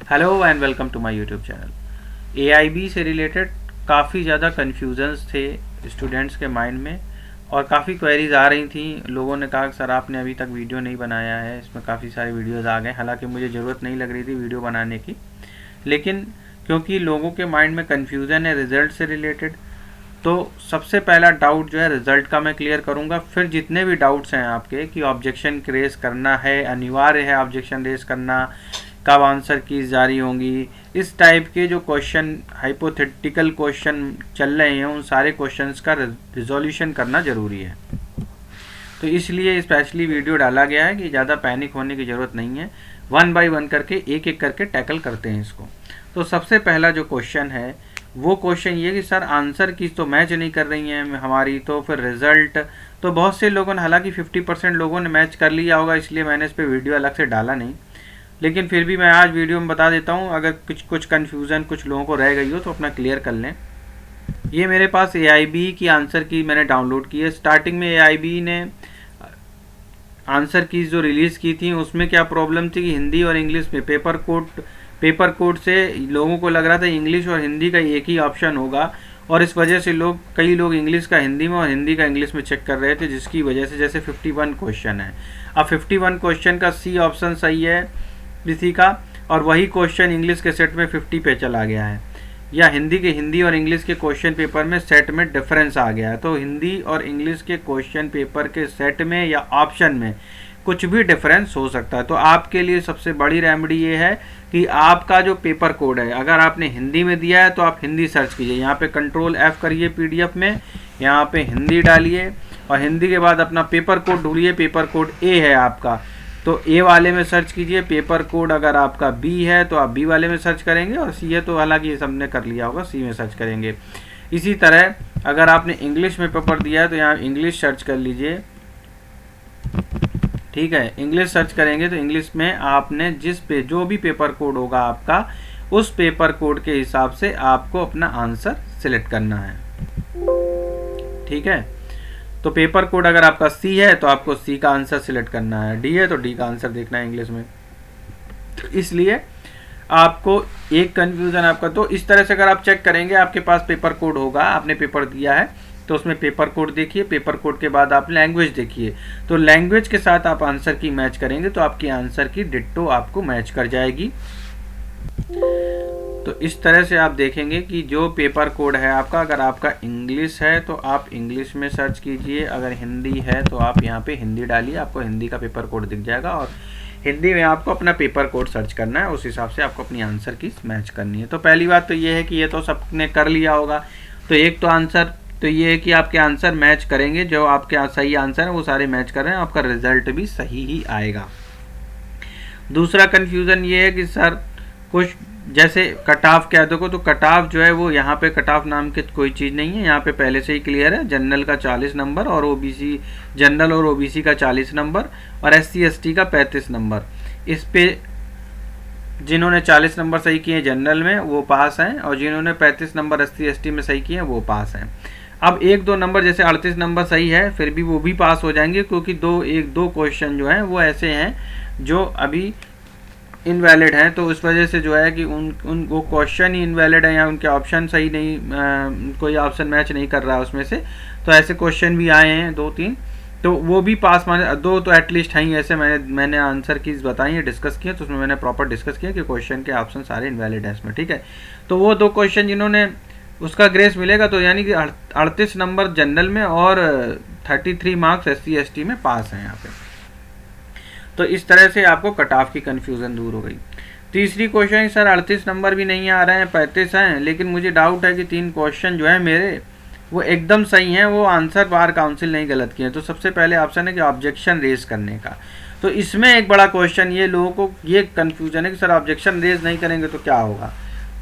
Hello and welcome to my YouTube channel. AIB से related काफ़ी ज़्यादा कन्फ्यूजन्स थे स्टूडेंट्स के माइंड में और काफ़ी क्वेरीज आ रही थी। लोगों ने कहा कि सर आपने अभी तक वीडियो नहीं बनाया है, इसमें काफ़ी सारे वीडियोस आ गए। हालांकि मुझे ज़रूरत नहीं लग रही थी वीडियो बनाने की, लेकिन क्योंकि लोगों के माइंड में कन्फ्यूज़न है रिज़ल्ट से रिलेटेड, तो सबसे पहला डाउट जो है रिज़ल्ट का मैं क्लियर करूंगा। फिर जितने भी डाउट्स हैं आपके कि ऑब्जेक्शन रेस करना है, अनिवार्य है ऑब्जेक्शन रेस करना, कब आंसर कीज जारी होंगी, इस टाइप के जो क्वेश्चन हाइपोथेटिकल क्वेश्चन चल रहे हैं, उन सारे क्वेश्चंस का रिजोल्यूशन करना ज़रूरी है। तो इसलिए स्पेशली वीडियो डाला गया है कि ज़्यादा पैनिक होने की ज़रूरत नहीं है। वन बाय वन करके एक एक करके टैकल करते हैं इसको। तो सबसे पहला जो क्वेश्चन है वो क्वेश्चन ये कि सर आंसर की तो मैच नहीं कर रही हैं हमारी, तो फिर रिज़ल्ट। तो बहुत से लोगों ने, हालांकि 50% लोगों ने मैच कर लिया होगा, इसलिए मैंने इस पर वीडियो अलग से डाला नहीं, लेकिन फिर भी मैं आज वीडियो में बता देता हूँ। अगर कुछ कन्फ्यूज़न कुछ लोगों को रह गई हो तो अपना क्लियर कर लें। ये मेरे पास एआईबी की आंसर की मैंने डाउनलोड की है। स्टार्टिंग में एआईबी ने आंसर की जो रिलीज़ की थी उसमें क्या प्रॉब्लम थी कि हिंदी और इंग्लिश में पेपर कोड से लोगों को लग रहा था इंग्लिश और हिंदी का एक ही ऑप्शन होगा, और इस वजह से कई लोग इंग्लिश का हिंदी में और हिंदी का इंग्लिश में चेक कर रहे थे, जिसकी वजह से जैसे 51 क्वेश्चन है, अब 51 क्वेश्चन का सी ऑप्शन सही है किसी का, और वही क्वेश्चन इंग्लिश के सेट में 50 पे चला गया है, या हिंदी और इंग्लिश के क्वेश्चन पेपर में सेट में डिफरेंस आ गया है। तो हिंदी और इंग्लिश के क्वेश्चन पेपर के सेट में या ऑप्शन में कुछ भी डिफरेंस हो सकता है। तो आपके लिए सबसे बड़ी रेमेडी ये है कि आपका जो पेपर कोड है, अगर आपने हिंदी में दिया है तो आप हिंदी सर्च कीजिए, यहाँ पे कंट्रोल F करिए पीडीएफ में, यहाँ पे हिंदी डालिए और हिंदी के बाद अपना पेपर कोड ढूंढिए। पेपर कोड A है आपका तो A वाले में सर्च कीजिए। पेपर कोड अगर आपका B है तो आप B वाले में सर्च करेंगे, और C है तो हालांकि ये सबने कर लिया होगा, C में सर्च करेंगे। इसी तरह अगर आपने इंग्लिश में पेपर दिया है तो यहाँ इंग्लिश सर्च कर लीजिए, ठीक है। इंग्लिश सर्च करेंगे तो इंग्लिश में आपने जो भी पेपर कोड होगा आपका, उस पेपर कोड के हिसाब से आपको अपना आंसर सिलेक्ट करना है, ठीक है। तो पेपर कोड अगर आपका C है तो आपको C का आंसर सिलेक्ट करना है, D है तो D का आंसर देखना है इंग्लिश में। तो इसलिए आपको एक कन्फ्यूजन आपका, तो इस तरह से अगर आप चेक करेंगे आपके पास पेपर कोड होगा, आपने पेपर दिया है तो उसमें पेपर कोड देखिए, पेपर कोड के बाद आप लैंग्वेज देखिए, तो लैंग्वेज के साथ आप आंसर की मैच करेंगे तो आपकी आंसर की डिट्टो आपको मैच कर जाएगी। तो इस तरह से आप देखेंगे कि जो पेपर कोड है आपका, अगर आपका इंग्लिश है तो आप इंग्लिश में सर्च कीजिए, अगर हिंदी है तो आप यहाँ पे हिंदी डालिए, आपको हिंदी का पेपर कोड दिख जाएगा, और हिंदी में आपको अपना पेपर कोड सर्च करना है, उस हिसाब से आपको अपनी आंसर की मैच करनी है। तो पहली बात तो ये है कि ये तो सबने कर लिया होगा, तो एक तो आंसर तो ये है कि आपके आंसर मैच करेंगे, जो आपके सही आंसर है वो सारे मैच कर रहे हैं, आपका रिजल्ट भी सही ही आएगा। दूसरा कन्फ्यूज़न ये है कि सर कुछ जैसे कट ऑफ क्या, देखो तो कट ऑफ जो है वो यहाँ पे कट ऑफ नाम की कोई चीज़ नहीं है, यहाँ पे पहले से ही क्लियर है। जनरल का 40 नंबर और ओबीसी, जनरल और ओबीसी का 40 नंबर और SC ST का 35 नंबर। इस पे जिन्होंने 40 नंबर सही किए जनरल में वो पास हैं, और जिन्होंने 35 नंबर SC ST में सही किए वो पास हैं। अब एक दो नंबर जैसे 38 नंबर सही है फिर भी वो भी पास हो जाएंगे, क्योंकि दो क्वेश्चन जो हैं वो ऐसे हैं जो अभी इनवैलिड हैं, तो उस वजह से जो है कि उन वो क्वेश्चन ही इनवैलिड है या उनके ऑप्शन सही नहीं, कोई ऑप्शन मैच नहीं कर रहा है उसमें से, तो ऐसे क्वेश्चन भी आए हैं 2-3, तो वो भी पास माने, दो तो एटलीस्ट हैं ही ऐसे। मैंने आंसर की बताई है, डिस्कस किया, तो उसमें मैंने प्रॉपर डिस्कस किया कि क्वेश्चन के ऑप्शन सारे इनवैलिड हैं इसमें, ठीक है। तो वो दो क्वेश्चन जिन्होंने उसका ग्रेस मिलेगा, तो यानी कि 38 नंबर जनरल में और 33 मार्क्स SC ST में पास हैं यहाँ पे। तो इस तरह से आपको कट ऑफ की कन्फ्यूज़न दूर हो गई। तीसरी क्वेश्चन, सर 38 नंबर भी नहीं आ रहे हैं, 35 हैं, लेकिन मुझे डाउट है कि 3 क्वेश्चन जो है मेरे वो एकदम सही हैं, वो आंसर बार काउंसिल नहीं गलत किए। तो सबसे पहले ऑप्शन है कि ऑब्जेक्शन रेज करने का। तो इसमें एक बड़ा क्वेश्चन ये लोगों को ये कन्फ्यूजन है कि सर ऑब्जेक्शन रेज नहीं करेंगे तो क्या होगा,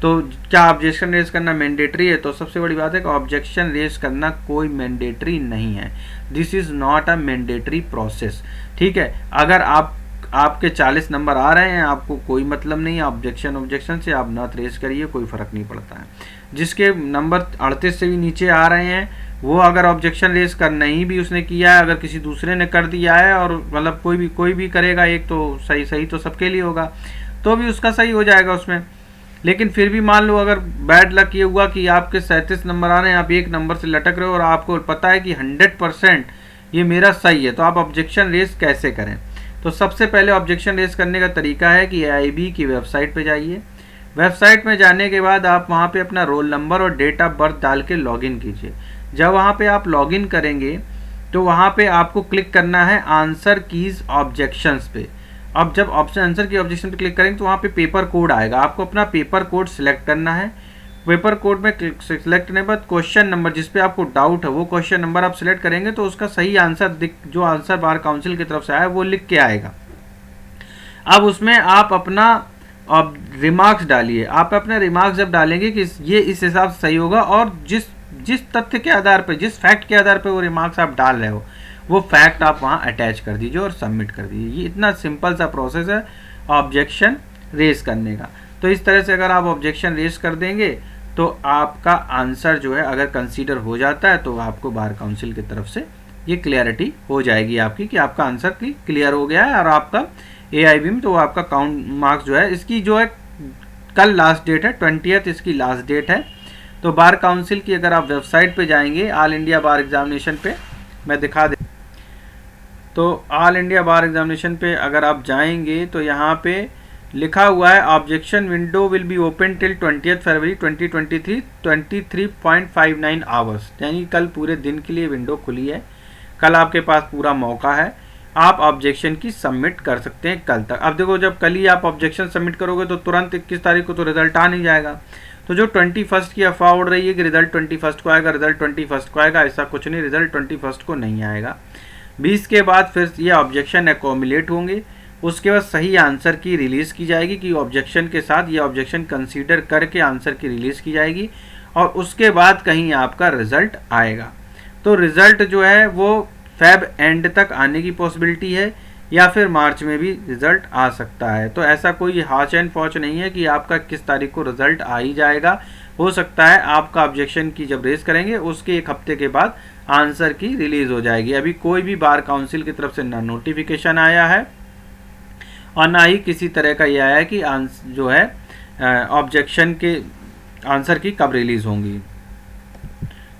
तो क्या ऑब्जेक्शन रेज करना मैंडेटरी है? तो सबसे बड़ी बात है कि ऑब्जेक्शन रेज करना कोई मैंडेटरी नहीं है, this is not a mandatory process, ठीक है। अगर आपके 40 नंबर आ रहे हैं, आपको कोई मतलब नहीं है ऑब्जेक्शन से, आप नॉट रेज करिए, कोई फ़र्क नहीं पड़ता है। जिसके नंबर 38 से भी नीचे आ रहे हैं वो अगर ऑब्जेक्शन रेज कर नहीं भी उसने किया है, अगर किसी दूसरे ने कर दिया है, और मतलब कोई भी करेगा एक, तो सही तो सबके लिए होगा। तो भी उसका सही हो जाएगा उसमें। लेकिन फिर भी मान लो अगर बैड लक ये हुआ कि आपके 37 नंबर आ रहे हैं, आप एक नंबर से लटक रहे हो और आपको पता है कि 100% ये मेरा सही है, तो आप ऑब्जेक्शन रेज कैसे करें? तो सबसे पहले ऑब्जेक्शन रेज करने का तरीका है कि AIB की वेबसाइट पे जाइए। वेबसाइट में जाने के बाद आप वहाँ पे अपना रोल नंबर और डेट ऑफ बर्थ डाल के लॉगिन कीजिए। जब वहाँ पे आप लॉगिन करेंगे तो वहाँ पे आपको क्लिक करना है आंसर कीज ऑब्जेक्शंस पे। अब जब ऑप्शन आंसर की ऑब्जेक्शन पे क्लिक करेंगे तो वहाँ पे पेपर कोड आएगा, आपको अपना पेपर कोड सिलेक्ट करना है। पेपर कोड में सिलेक्ट करने के बाद क्वेश्चन नंबर जिस पे आपको डाउट है वो क्वेश्चन नंबर आप सिलेक्ट करेंगे तो उसका सही आंसर जो आंसर बार काउंसिल की तरफ से आया वो लिख के आएगा। अब उसमें आप अपना रिमार्क्स डालिए। आप अपने रिमार्क्स जब डालेंगे कि ये इस हिसाब से सही होगा, और जिस तथ्य के आधार पर, जिस फैक्ट के आधार पर वो रिमार्क्स आप डाल रहे हो वो फैक्ट आप वहाँ अटैच कर दीजिए और सबमिट कर दीजिए। ये इतना सिंपल सा प्रोसेस है ऑब्जेक्शन रेज करने का। तो इस तरह से अगर आप ऑब्जेक्शन रेज कर देंगे तो आपका आंसर जो है अगर कंसीडर हो जाता है तो आपको बार काउंसिल की तरफ से ये क्लियरिटी हो जाएगी आपकी कि आपका आंसर क्लियर हो गया है और आपका AIB में तो आपका काउंट मार्क्स जो है, इसकी जो है कल लास्ट डेट है 20th इसकी लास्ट डेट है। तो बार काउंसिल की अगर आप वेबसाइट पे जाएंगे ऑल इंडिया बार एग्जामिनेशन पे, मैं दिखा दे, तो ऑल इंडिया बार एग्जामिनेशन पे अगर आप जाएंगे तो यहाँ पे लिखा हुआ है objection window will be open till 20th February 2023 23.59 hours, यानी कल पूरे दिन के लिए विंडो खुली है। कल आपके पास पूरा मौका है, आप ऑब्जेक्शन की सबमिट कर सकते हैं कल तक। अब देखो जब कल ही आप ऑब्जेक्शन सबमिट करोगे तो तुरंत 21 तारीख को तो रिजल्ट आ नहीं जाएगा। तो जो 21 की अफवाह उड़ रही है कि रिजल्ट 21 को आएगा, रिजल्ट 21 को आएगा, ऐसा कुछ नहीं, रिजल्ट 21 को नहीं आएगा। 20 के बाद फिर ये ऑब्जेक्शन एक्यूमुलेट होंगे, उसके बाद सही आंसर की रिलीज़ की जाएगी कि ऑब्जेक्शन के साथ ये ऑब्जेक्शन कंसीडर करके आंसर की रिलीज़ की जाएगी, और उसके बाद कहीं आपका रिज़ल्ट आएगा। तो रिज़ल्ट जो है वो फेब एंड तक आने की पॉसिबिलिटी है या फिर मार्च में भी रिज़ल्ट आ सकता है। तो ऐसा कोई हाच एंड फौच नहीं है कि आपका किस तारीख को रिज़ल्ट आ ही जाएगा। हो सकता है आपका ऑब्जेक्शन की जब रेज करेंगे उसके एक हफ्ते के बाद आंसर की रिलीज़ हो जाएगी। अभी कोई भी बार काउंसिल की तरफ से ना नोटिफिकेशन आया है और ना ही किसी तरह का यह आया कि जो है ऑब्जेक्शन के आंसर की कब रिलीज़ होंगी।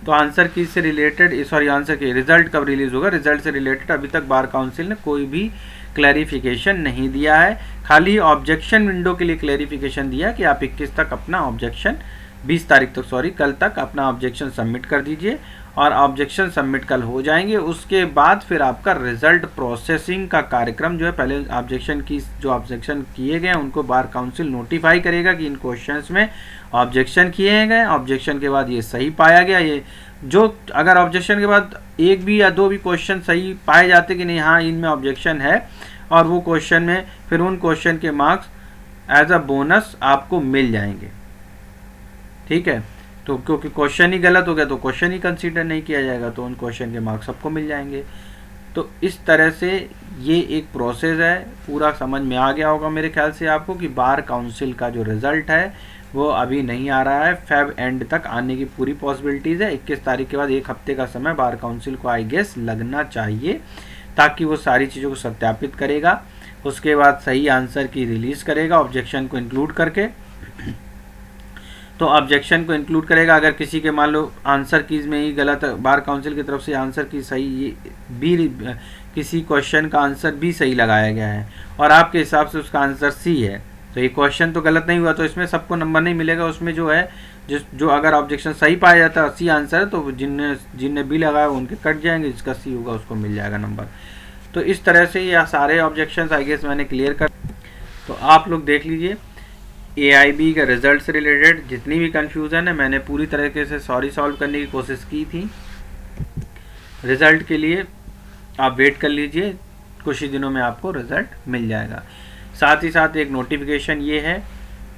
तो आंसर की से रिलेटेड, सॉरी आंसर की रिजल्ट कब रिलीज़ होगा, रिजल्ट से रिलेटेड अभी तक बार काउंसिल ने कोई भी क्लैरिफिकेशन नहीं दिया है। खाली ऑब्जेक्शन विंडो के लिए क्लैरिफिकेशन दिया कि आप 21 तक अपना ऑब्जेक्शन 20 तारीख तक, सॉरी कल तक अपना ऑब्जेक्शन सबमिट कर दीजिए, और ऑब्जेक्शन सबमिट कल हो जाएंगे। उसके बाद फिर आपका रिजल्ट प्रोसेसिंग का कार्यक्रम जो है, पहले ऑब्जेक्शन की जो ऑब्जेक्शन किए गए उनको बार काउंसिल नोटिफाई करेगा कि इन क्वेश्चंस में ऑब्जेक्शन किए गए, ऑब्जेक्शन के बाद ये सही पाया गया। ये जो अगर ऑब्जेक्शन के बाद एक भी या दो भी क्वेश्चन सही पाए जाते कि नहीं हाँ इनमें ऑब्जेक्शन है, और वो क्वेश्चन में फिर उन क्वेश्चन के मार्क्स एज अ बोनस आपको मिल जाएंगे। ठीक है, तो क्योंकि क्वेश्चन ही गलत हो गया तो क्वेश्चन ही कंसीडर नहीं किया जाएगा, तो उन क्वेश्चन के मार्क्स सबको मिल जाएंगे। तो इस तरह से ये एक प्रोसेस है, पूरा समझ में आ गया होगा मेरे ख्याल से आपको कि बार काउंसिल का जो रिज़ल्ट है वो अभी नहीं आ रहा है, फेब एंड तक आने की पूरी पॉसिबिलिटीज़ है। 21 तारीख के बाद एक हफ्ते का समय बार काउंसिल को आई गेस लगना चाहिए, ताकि वो सारी चीज़ों को सत्यापित करेगा, उसके बाद सही आंसर की रिलीज़ करेगा ऑब्जेक्शन को इंक्लूड करके। तो ऑब्जेक्शन को इंक्लूड करेगा, अगर किसी के मान लो आंसर कीज में ही गलत, बार काउंसिल की तरफ से आंसर की सही बी, किसी क्वेश्चन का आंसर बी सही लगाया गया है और आपके हिसाब से उसका आंसर सी है, तो ये क्वेश्चन तो गलत नहीं हुआ, तो इसमें सबको नंबर नहीं मिलेगा। उसमें जो है जो अगर ऑब्जेक्शन सही पाया जाता है सी आंसर है तो जिनने बी लगाया उनके कट जाएंगे, जिसका सी होगा उसको मिल जाएगा नंबर। तो इस तरह से ये सारे ऑब्जेक्शन आई गेस मैंने क्लियर कर, तो आप लोग देख लीजिए AIB के रिजल्ट से रिलेटेड जितनी भी कन्फ्यूज़न है मैंने पूरी तरीके से सॉल्व करने की कोशिश की थी। रिज़ल्ट के लिए आप वेट कर लीजिए, कुछ ही दिनों में आपको रिज़ल्ट मिल जाएगा। साथ ही साथ एक नोटिफिकेशन ये है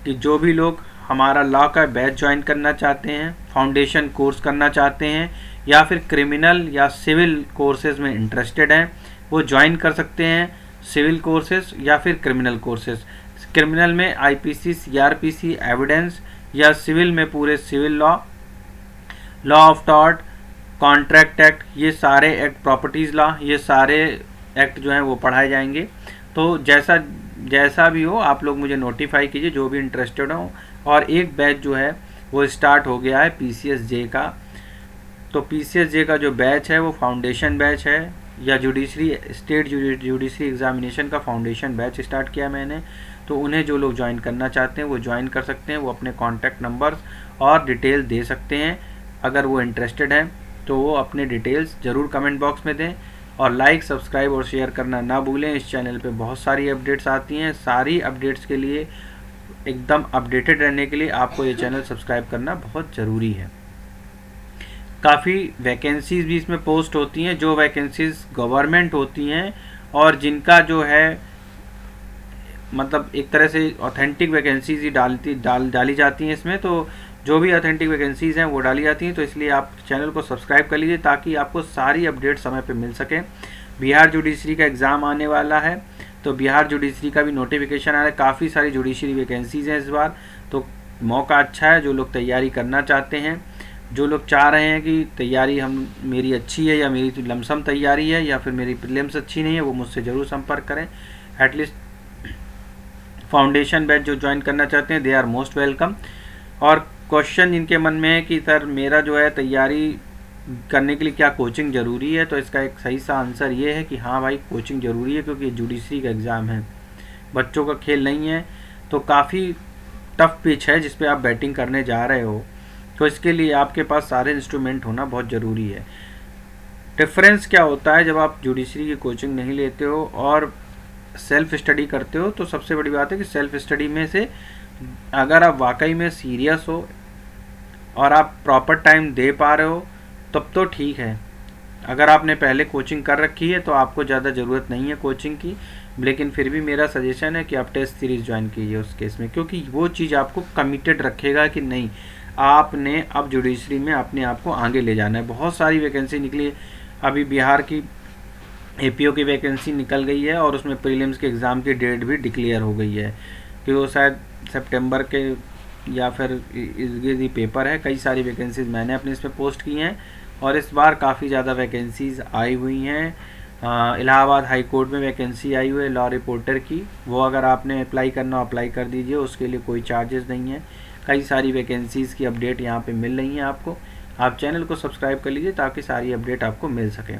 कि जो भी लोग हमारा लॉ का बैच ज्वाइन करना चाहते हैं, फाउंडेशन कोर्स करना चाहते हैं या फिर क्रिमिनल या सिविल कोर्सेज़ में इंटरेस्टेड हैं वो ज्वाइन कर सकते हैं, सिविल कोर्सेज़ या फिर क्रिमिनल कोर्सेज़। क्रिमिनल में IPC, CRPC, एविडेंस, या सिविल में पूरे civil law of tort, contract act, ये सारे एक्ट, प्रॉपर्टीज़ लॉ, ये सारे एक्ट जो हैं वो पढ़ाए जाएंगे। तो जैसा जैसा भी हो आप लोग मुझे नोटिफाई कीजिए, जो भी इंटरेस्टेड हो। और एक बैच जो है वो स्टार्ट हो गया है PCSJ का। तो PCSJ का जो बैच है वो फाउंडेशन बैच है, या जुडिशरी स्टेट जुडिशरी एग्जामिनेशन का फाउंडेशन बैच स्टार्ट किया मैंने। तो उन्हें जो लोग ज्वाइन करना चाहते हैं वो ज्वाइन कर सकते हैं। वो अपने कॉन्टैक्ट नंबर्स और डिटेल दे सकते हैं। अगर वो इंटरेस्टेड हैं तो वो अपने डिटेल्स ज़रूर कमेंट बॉक्स में दें। और लाइक, सब्सक्राइब और शेयर करना ना भूलें। इस चैनल पे बहुत सारी अपडेट्स आती हैं। सारी अपडेट्स के लिए, एकदम अपडेटेड रहने के लिए आपको ये चैनल सब्सक्राइब करना बहुत ज़रूरी है। काफ़ी वैकेंसीज़ भी इसमें पोस्ट होती हैं, जो वैकेंसीज़ गवर्नमेंट होती हैं और जिनका जो है मतलब एक तरह से ऑथेंटिक वैकेंसीज ही डाली जाती हैं इसमें। तो जो भी ऑथेंटिक वैकेंसीज़ हैं वो डाली जाती हैं। तो इसलिए आप चैनल को सब्सक्राइब कर लीजिए ताकि आपको सारी अपडेट समय पे मिल सके। बिहार जुडिशरी का एग्ज़ाम आने वाला है, तो बिहार जुडिशरी का भी नोटिफिकेशन आ रहा है। काफ़ी सारी जुडिशरी वैकेंसीज़ हैं इस बार, तो मौका अच्छा है। जो लोग तैयारी करना चाहते हैं, जो लोग चाह रहे हैं कि तैयारी मेरी अच्छी है या मेरी लमसम तैयारी है या फिर मेरी प्रीलिम्स अच्छी नहीं है, वो मुझसे ज़रूर संपर्क करें। एटलीस्ट फाउंडेशन बैच जो ज्वाइन करना चाहते हैं दे आर मोस्ट वेलकम। और क्वेश्चन जिनके मन में है कि सर मेरा जो है तैयारी करने के लिए क्या कोचिंग ज़रूरी है, तो इसका एक सही सा आंसर ये है कि हाँ भाई, कोचिंग ज़रूरी है, क्योंकि जुडिशरी का एग्ज़ाम है, बच्चों का खेल नहीं है। तो काफ़ी टफ पिच है जिस पे आप बैटिंग करने जा रहे हो, तो इसके लिए आपके पास सारे इंस्ट्रूमेंट होना बहुत ज़रूरी है। डिफरेंस क्या होता है जब आप जुडिशरी की कोचिंग नहीं लेते हो और सेल्फ स्टडी करते हो, तो सबसे बड़ी बात है कि सेल्फ स्टडी में से अगर आप वाकई में सीरियस हो और आप प्रॉपर टाइम दे पा रहे हो तब तो ठीक है। अगर आपने पहले कोचिंग कर रखी है तो आपको ज़्यादा ज़रूरत नहीं है कोचिंग की, लेकिन फिर भी मेरा सजेशन है कि आप टेस्ट सीरीज़ ज्वाइन कीजिए उस केस में, क्योंकि वो चीज़ आपको कमिटेड रखेगा कि नहीं, आपने अब जुडिशरी में अपने आप को आगे ले जाना है। बहुत सारी वैकेंसी निकली, अभी बिहार की APO की वैकेंसी निकल गई है और उसमें प्रीलिम्स के एग्ज़ाम की डेट भी डिक्लेयर हो गई है कि वो शायद सितंबर के या फिर ये पेपर है। कई सारी वैकेंसीज़ मैंने अपने इस पर पोस्ट की हैं और इस बार काफ़ी ज़्यादा वैकेंसीज़ आई हुई हैं। इलाहाबाद हाई कोर्ट में वैकेंसी आई हुई है लॉ रिपोर्टर की, वो अगर आपने अप्लाई करना अप्लाई कर दीजिए, उसके लिए कोई चार्जेस नहीं है। कई सारी वैकेंसीज़ की अपडेट यहाँ पे मिल रही हैं आपको। आप चैनल को सब्सक्राइब कर लीजिए ताकि सारी अपडेट आपको मिल सके।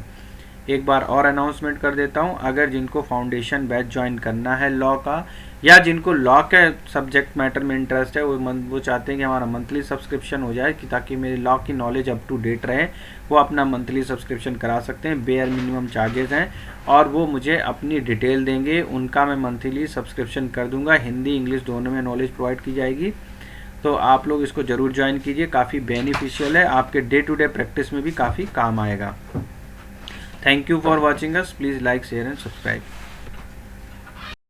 एक बार और अनाउंसमेंट कर देता हूँ, अगर जिनको फाउंडेशन बैच ज्वाइन करना है लॉ का, या जिनको लॉ के सब्जेक्ट मैटर में इंटरेस्ट है, वो चाहते हैं कि हमारा मंथली सब्सक्रिप्शन हो जाए कि ताकि मेरी लॉ की नॉलेज अप टू डेट रहे, वो अपना मंथली सब्सक्रिप्शन करा सकते हैं। बेयर मिनिमम चार्जेस हैं और वो मुझे अपनी डिटेल देंगे, उनका मैं मंथली सब्सक्रिप्शन कर दूंगा। हिंदी इंग्लिश दोनों में नॉलेज प्रोवाइड की जाएगी। तो आप लोग इसको ज़रूर ज्वाइन कीजिए, काफ़ी बेनिफिशियल है, आपके डे टू डे प्रैक्टिस में भी काफ़ी काम आएगा। Thank you for watching us. Please like, share and subscribe.